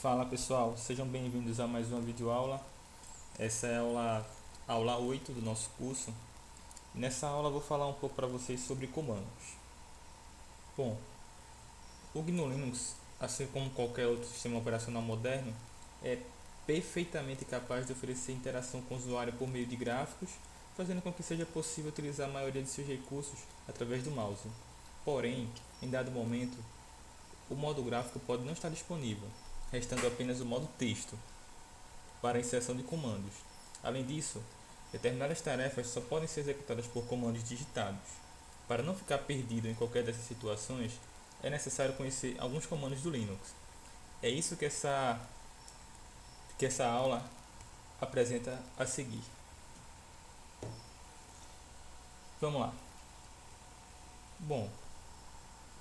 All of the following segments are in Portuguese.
Fala pessoal, sejam bem-vindos a mais uma videoaula. Essa é a aula 8 do nosso curso. Nessa aula eu vou falar um pouco para vocês sobre comandos. Bom, o GNU Linux, assim como qualquer outro sistema operacional moderno, é perfeitamente capaz de oferecer interação com o usuário por meio de gráficos, fazendo com que seja possível utilizar a maioria de seus recursos através do mouse. Porém, em dado momento, o modo gráfico pode não estar disponível, restando apenas o modo texto para a inserção de comandos. Além disso, determinadas tarefas só podem ser executadas por comandos digitados. Para não ficar perdido em qualquer dessas situações, é necessário conhecer alguns comandos do Linux. É isso que essa aula apresenta a seguir. Vamos lá. Bom,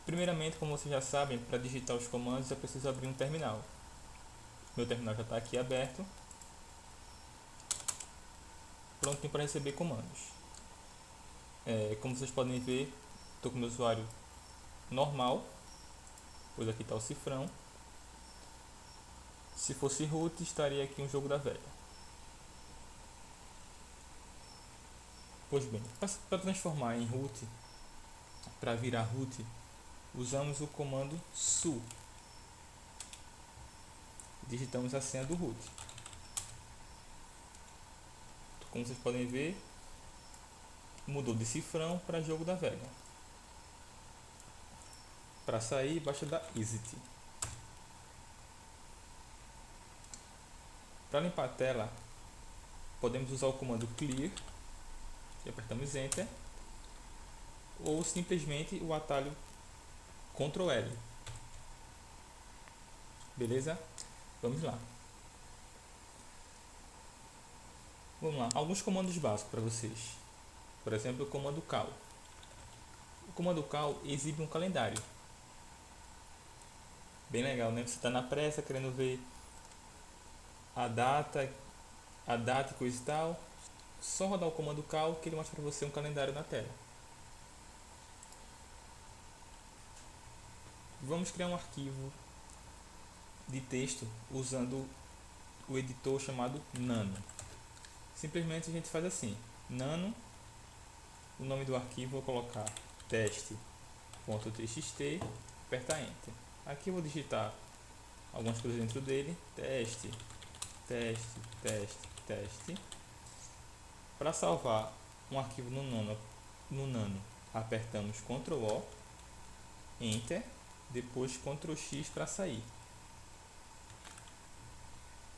primeiramente, como vocês já sabem, para digitar os comandos é preciso abrir um terminal. Meu terminal já está aqui aberto, pronto para receber comandos. Como vocês podem ver, estou com o meu usuário normal, pois aqui está o cifrão. Se fosse root, estaria aqui um jogo da velha. Pois bem, para transformar em root, para virar root, usamos o comando su. Digitamos a senha do root. Como vocês podem ver, mudou de cifrão para jogo da velha. Para sair, basta dar exit. Para limpar a tela, podemos usar o comando clear e apertamos enter, ou simplesmente o atalho Ctrl L. Beleza? Vamos lá. Vamos lá, alguns comandos básicos para vocês. Por exemplo, o comando cal. O comando cal exibe um calendário. Bem legal, né? Você está na pressa, querendo ver a data e coisa e tal. Só rodar o comando cal que ele mostra para você um calendário na tela. Vamos criar um arquivo de texto usando o editor chamado Nano. Simplesmente a gente faz assim: Nano, o nome do arquivo vou colocar teste.txt, apertar Enter. Aqui eu vou digitar algumas coisas dentro dele: teste, teste, teste, teste. Para salvar um arquivo no Nano, apertamos Ctrl O, Enter, depois Ctrl X para sair.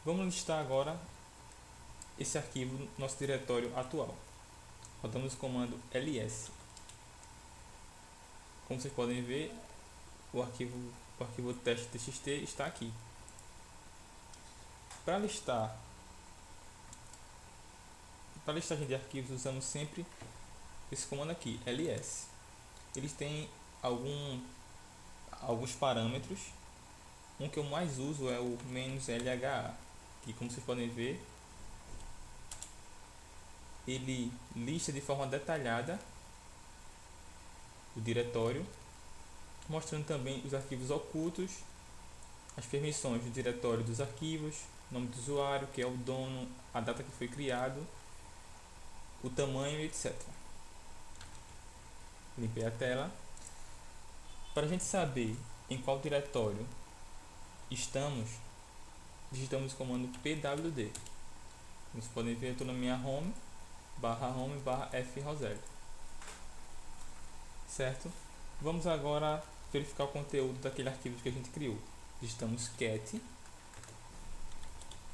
Vamos listar agora esse arquivo no nosso diretório atual. Rodamos o comando ls. Como vocês podem ver, o arquivo teste.txt está aqui. Para listagem de arquivos, usamos sempre esse comando aqui, ls. Eles têm alguns parâmetros. Um que eu mais uso é o "-lha", que, como vocês podem ver, ele lista de forma detalhada o diretório, mostrando também os arquivos ocultos, as permissões do diretório dos arquivos, nome do usuário, que é o dono, a data que foi criado, o tamanho, etc. Limpei a tela. Para a gente saber em qual diretório estamos, digitamos o comando pwd. Como vocês podem ver, eu estou na minha home /home/f_roselli. Certo? Vamos agora verificar o conteúdo daquele arquivo que a gente criou. Digitamos cat,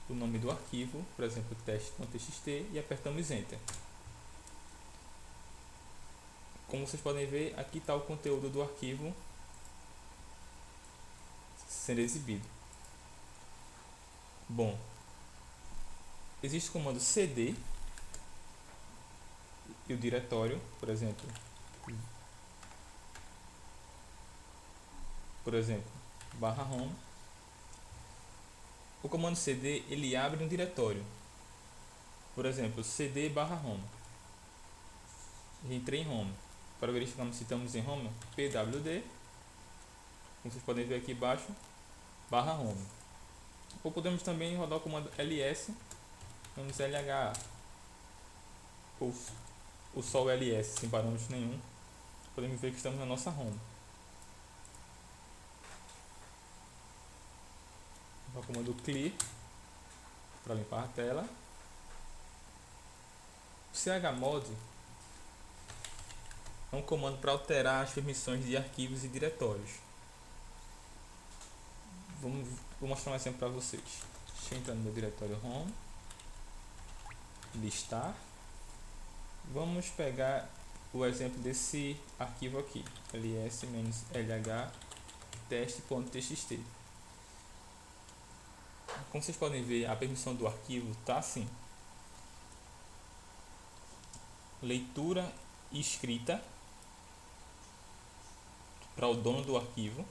o nome do arquivo, por exemplo, teste.txt, e apertamos enter. Como vocês podem ver, aqui está o conteúdo do arquivo sendo exibido. Bom, existe o comando cd e o diretório, por exemplo, /home. O comando cd ele abre um diretório, por exemplo, cd/home. Entrei em home. Para verificar se estamos em home, pwd, como vocês podem ver aqui embaixo, /home. Ou podemos também rodar o comando ls -lha ou só o ls sem parâmetro nenhum. Podemos ver que estamos na nossa home. O comando clear para limpar a tela. O chmod é um comando para alterar as permissões de arquivos e diretórios. Vou mostrar um exemplo para vocês. Deixa eu entrar no meu diretório home, listar. Vamos pegar o exemplo desse arquivo aqui, ls-lh teste.txt. Como vocês podem ver, a permissão do arquivo está assim: leitura e escrita para o dono do arquivo,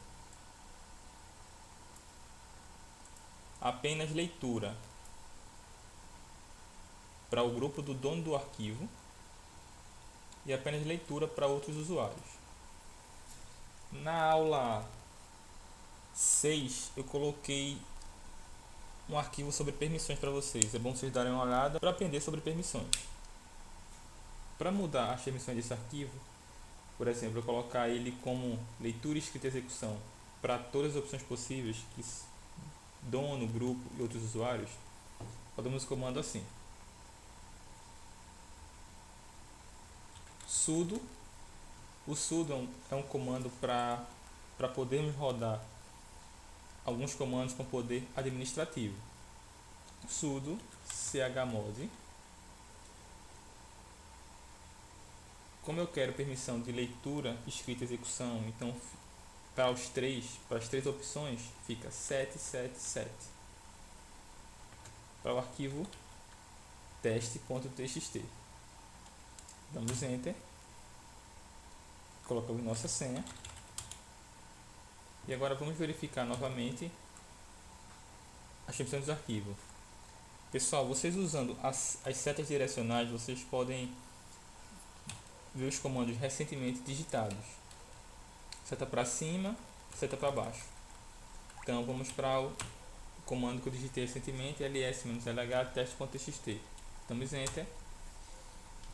apenas leitura para o grupo do dono do arquivo e apenas leitura para outros usuários. Na aula 6 eu coloquei um arquivo sobre permissões para vocês. É bom vocês darem uma olhada para aprender sobre permissões. Para mudar as permissões desse arquivo, por exemplo, eu colocar ele como leitura, escrita e execução para todas as opções possíveis, que dono, grupo e outros usuários, podemos o comando assim: sudo. O sudo é um comando para podermos rodar alguns comandos com poder administrativo. Sudo chmod. Como eu quero permissão de leitura, escrita e execução, então para as três opções fica 777. Para o arquivo teste.txt, damos enter, colocamos nossa senha e agora vamos verificar novamente as permissões do arquivo. Pessoal, vocês usando as setas direcionais, vocês podem ver os comandos recentemente digitados: seta para cima, seta para baixo. Então vamos para o comando que eu digitei recentemente, ls-lh teste.txt. Damos enter.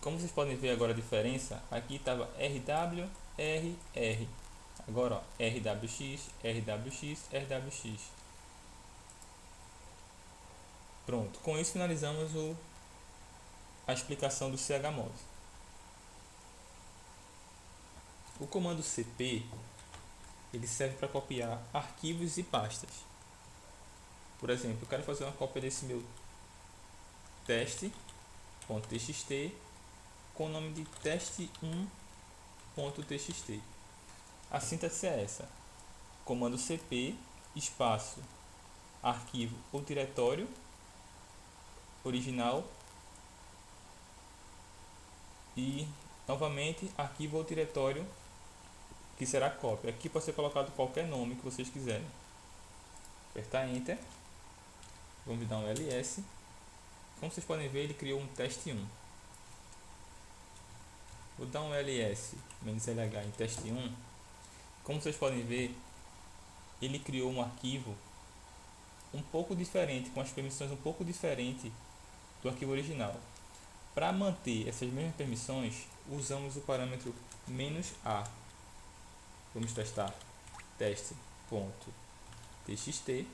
Como vocês podem ver agora a diferença, aqui estava rw, rr. Agora ó, rwx, rwx, rwx. Pronto, com isso finalizamos a explicação do chmod. O comando cp ele serve para copiar arquivos e pastas. Por exemplo, eu quero fazer uma cópia desse meu teste.txt com o nome de teste1.txt. A sintaxe é essa: comando cp espaço arquivo ou diretório original e novamente arquivo ou diretório que será cópia. Aqui pode ser colocado qualquer nome que vocês quiserem. Apertar enter. Vamos dar um ls. Como vocês podem ver, ele criou um teste1. Vou dar um ls -lh em teste1. Como vocês podem ver, ele criou um arquivo um pouco diferente, com as permissões um pouco diferente do arquivo original. Para manter essas mesmas permissões, usamos o parâmetro "-a". Vamos testar teste.txt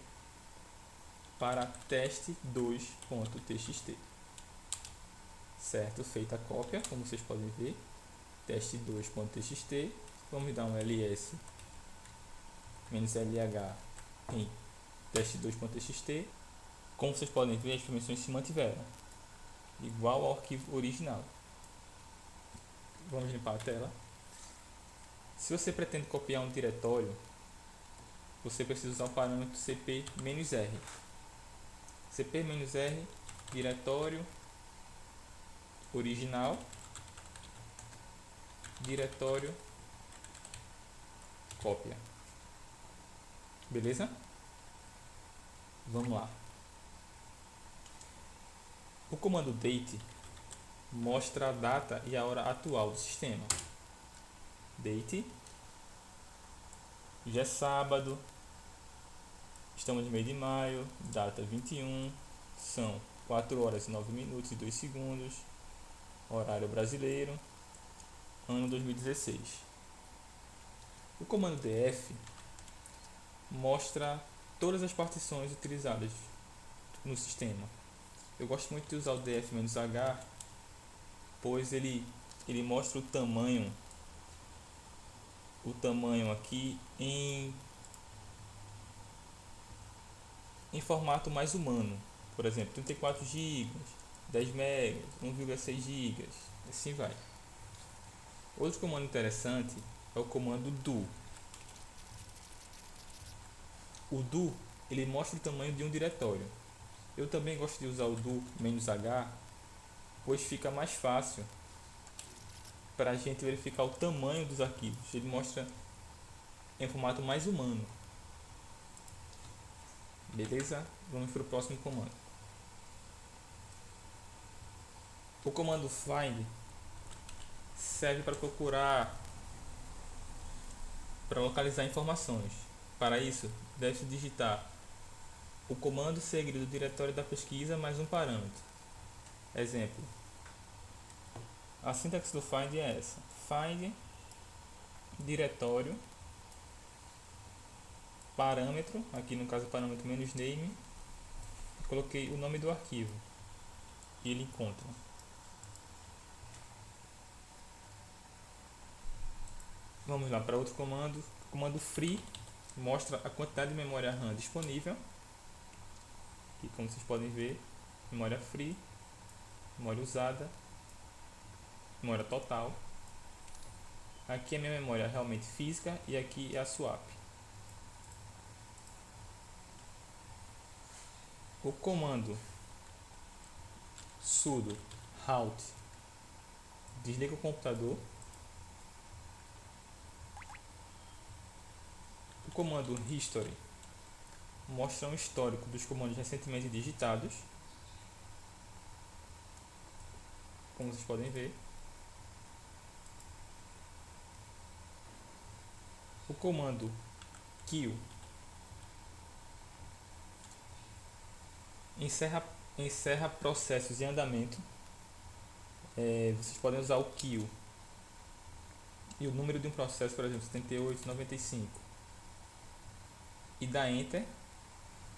para teste2.txt. Certo, feita a cópia, como vocês podem ver, teste2.txt. Vamos dar um ls -lh em teste2.txt. Como vocês podem ver, as permissões se mantiveram, igual ao arquivo original. Vamos limpar a tela. Se você pretende copiar um diretório, você precisa usar o parâmetro cp-r. cp-r, diretório original, diretório cópia. Beleza? Vamos lá. O comando date mostra a data e a hora atual do sistema. Date, já é sábado, Estamos no mês de maio, data 21, são 4 horas e 9 minutos e 2 segundos, horário brasileiro, ano 2016. O comando df mostra todas as partições utilizadas no sistema. Eu gosto muito de usar o df-h, pois ele mostra o tamanho aqui em formato mais humano. Por exemplo, 34 GB, 10 MB, 1,6 GB, assim vai. Outro comando interessante é o comando do. O do ele mostra o tamanho de um diretório. Eu também gosto de usar o do-h, pois fica mais fácil para a gente verificar o tamanho dos arquivos. Ele mostra em formato mais humano. Beleza? Vamos para o próximo comando. O comando find serve para para localizar informações. Para isso, deve-se digitar o comando seguido do diretório da pesquisa mais um parâmetro. Exemplo. A sintaxe do find é essa: find diretório parâmetro, aqui no caso parâmetro menos name, coloquei o nome do arquivo e ele encontra. Vamos lá para outro comando. O comando free mostra a quantidade de memória RAM disponível. Aqui, como vocês podem ver, memória free, memória usada, memória total. Aqui é a minha memória realmente física e aqui é a swap. O comando sudo halt desliga o computador. O comando history mostra um histórico dos comandos recentemente digitados, como vocês podem ver. O comando kill encerra processos em andamento. Vocês podem usar o kill e o número de um processo, por exemplo, 7895, e dá enter,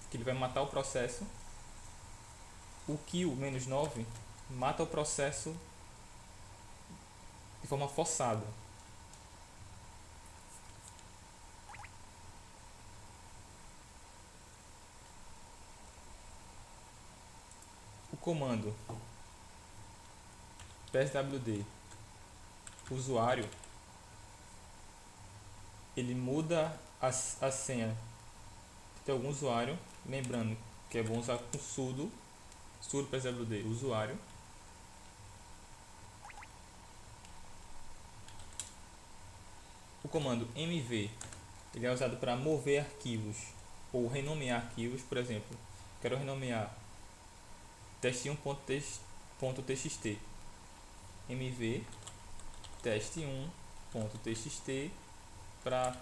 que ele vai matar o processo. O kill -9 mata o processo de forma forçada. O comando pswd usuário ele muda a senha de algum usuário, lembrando que é bom usar com sudo pswd usuário. O comando mv ele é usado para mover arquivos ou renomear arquivos. Por exemplo, quero renomear teste1.txt, mv teste1.txt para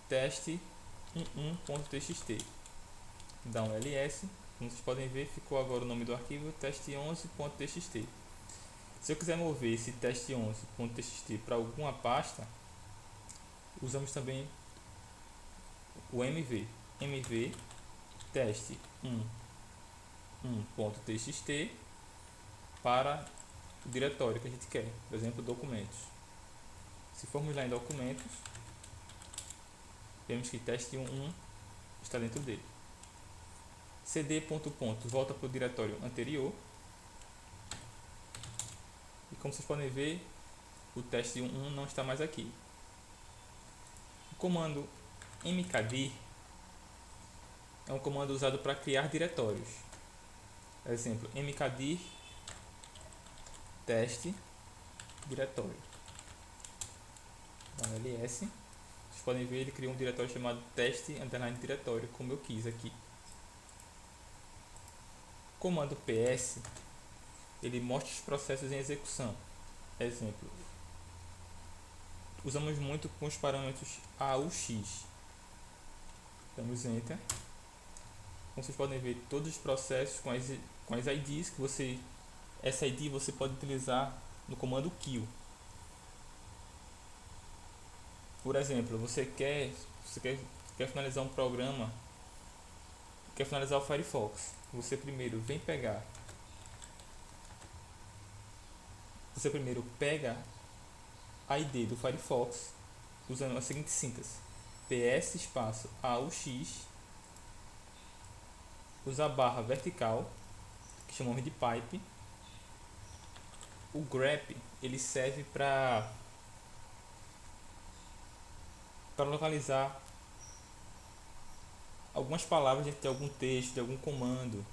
teste11.txt, dá um ls. Como vocês podem ver, ficou agora o nome do arquivo teste11.txt. Se eu quiser mover esse teste11.txt para alguma pasta, usamos também o mv teste1.txt para o diretório que a gente quer, por exemplo, documentos. Se formos lá em documentos, vemos que teste1 está dentro dele. cd ponto volta para o diretório anterior. E como vocês podem ver, o teste1 não está mais aqui. O comando mkdir é um comando usado para criar diretórios. Exemplo, mkdir teste diretório. Dá um ls. Vocês podem ver, ele criou um diretório chamado teste_diretório, como eu quis aqui. O comando ps ele mostra os processos em execução. Exemplo, usamos muito com os parâmetros AUX. Damos enter. Como vocês podem ver, todos os processos com as IDs que essa ID você pode utilizar no comando kill. Por exemplo, quer finalizar um programa, quer finalizar o Firefox. Você primeiro pega a ID do Firefox usando a seguinte síntese: ps espaço aux, usa a barra vertical, que chamamos de pipe. O grep ele serve para localizar algumas palavras dentro de algum texto, de algum comando.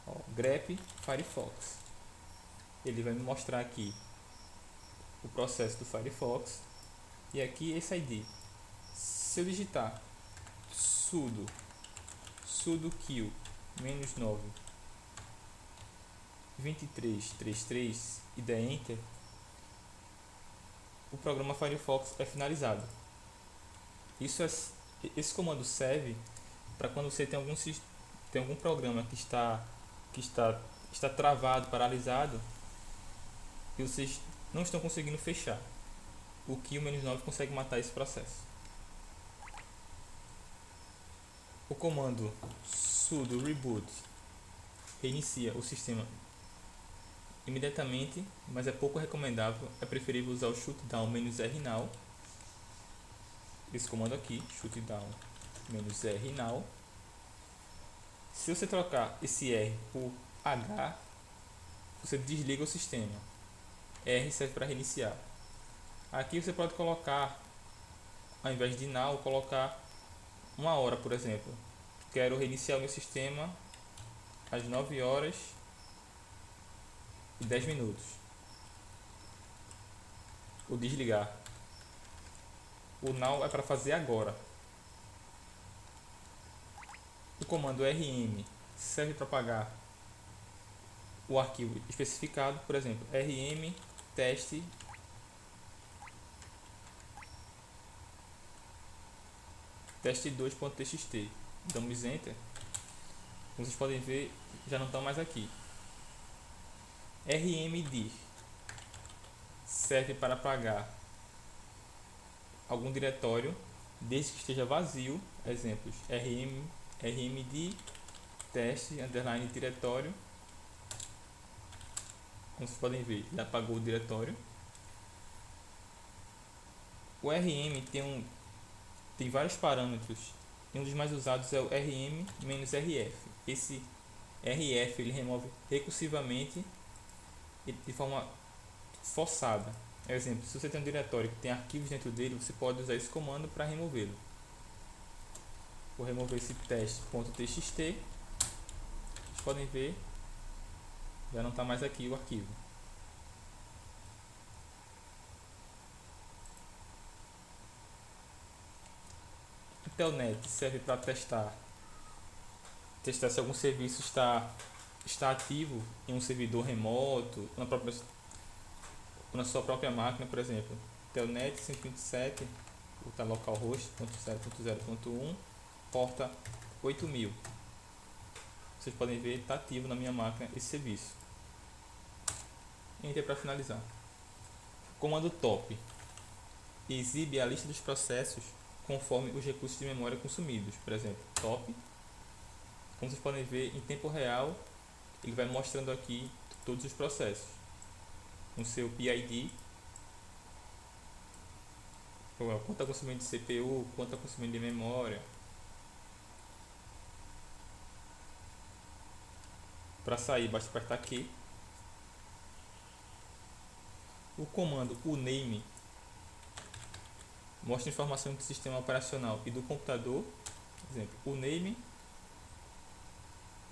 Ó, grep Firefox. Ele vai me mostrar aqui o processo do Firefox e aqui esse ID. Se eu digitar sudo kill -9 2333 e der enter, o programa Firefox é finalizado. Esse comando serve para quando você tem algum programa que está travado, paralisado, e vocês não estão conseguindo fechar. O kill -9 consegue matar esse processo. O comando sudo reboot reinicia o sistema imediatamente, mas é pouco recomendável. É preferível usar o shutdown -r now. Esse comando aqui, shutdown -r now. Se você trocar esse R por H, você desliga o sistema. R serve para reiniciar. Aqui você pode colocar, ao invés de now, colocar uma hora, por exemplo. Quero reiniciar o meu sistema às 9 horas e 10 minutos. O desligar. O now é para fazer agora. O comando rm serve para apagar o arquivo especificado, por exemplo, rm teste teste2.txt. Damos enter. Como vocês podem ver, já não estão mais aqui. rmdir serve para apagar algum diretório desde que esteja vazio. Exemplos: rmd teste underline diretório. Como vocês podem ver, já apagou o diretório. O rm tem vários parâmetros e um dos mais usados é o rm-rf. Esse rf ele remove recursivamente e de forma forçada. Exemplo: se você tem um diretório que tem arquivos dentro dele, você pode usar esse comando para removê-lo. Vou remover esse teste.txt. Vocês podem ver, já não está mais aqui o arquivo. O telnet serve para testar se algum serviço está ativo em um servidor remoto, na sua própria máquina, por exemplo. Telnet 127, está localhost 0.0.1, porta 8000. Vocês podem ver, está ativo na minha máquina esse serviço. Enter para finalizar. Comando top exibe a lista dos processos conforme os recursos de memória consumidos. Por exemplo, top. Como vocês podem ver, em tempo real, ele vai mostrando aqui todos os processos. Com seu PID, quanto está consumindo de CPU, quanto está consumindo de memória. Para sair, basta apertar aqui. O comando uname mostra informação do sistema operacional e do computador. Por exemplo, uname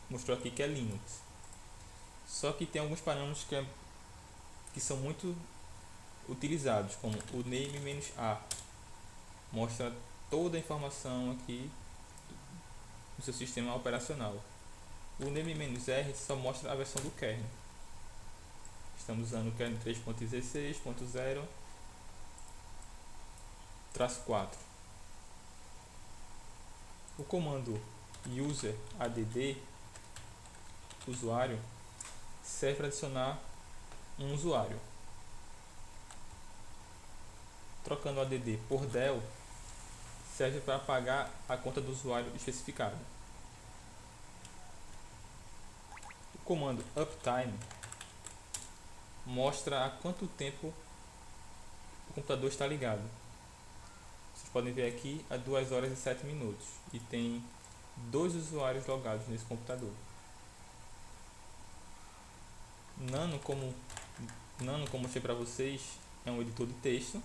mostrou aqui que é Linux. Só que tem alguns parâmetros que são muito utilizados, como o name-a, mostra toda a informação aqui do seu sistema operacional. O name-r só mostra a versão do kernel. Estamos usando o kernel 3.16.0/4. O comando user add usuário serve para adicionar um usuário. Trocando o add por del serve para apagar a conta do usuário especificado. O comando uptime mostra há quanto tempo o computador está ligado. Vocês podem ver aqui há 2 horas e 7 minutos e tem 2 usuários logados nesse computador. Nano, como mostrei para vocês, é um editor de texto.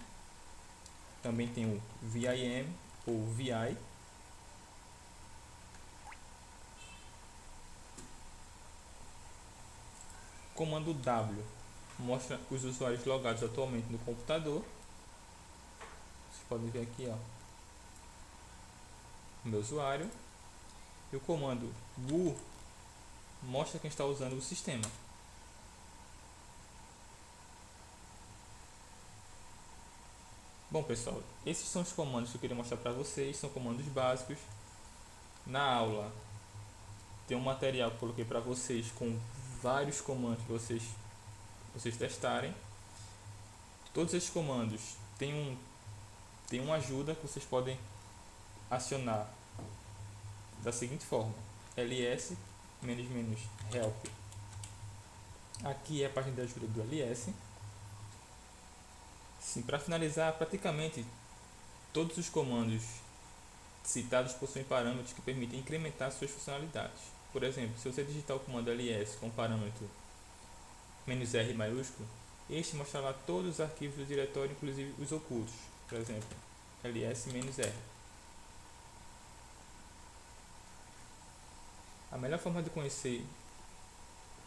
Também tem o VIM ou VI. Comando W mostra os usuários logados atualmente no computador. Vocês podem ver aqui, ó, o meu usuário. E o comando who mostra quem está usando o sistema. Bom, pessoal, esses são os comandos que eu queria mostrar para vocês. São comandos básicos. Na aula tem um material que eu coloquei para vocês com vários comandos para vocês testarem. Todos esses comandos têm uma ajuda que vocês podem acionar da seguinte forma: ls -help. Aqui é a página de ajuda do ls. Sim, para finalizar, praticamente todos os comandos citados possuem parâmetros que permitem incrementar suas funcionalidades. Por exemplo, se você digitar o comando ls com o parâmetro "-r" maiúsculo, este mostrará todos os arquivos do diretório, inclusive os ocultos. Por exemplo, ls-r. A melhor forma de conhecer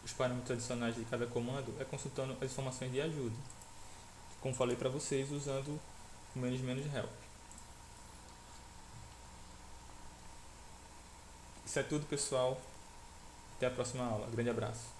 os parâmetros adicionais de cada comando é consultando as informações de ajuda, como falei para vocês, usando o "-help". Isso é tudo, pessoal. Até a próxima aula. Grande abraço.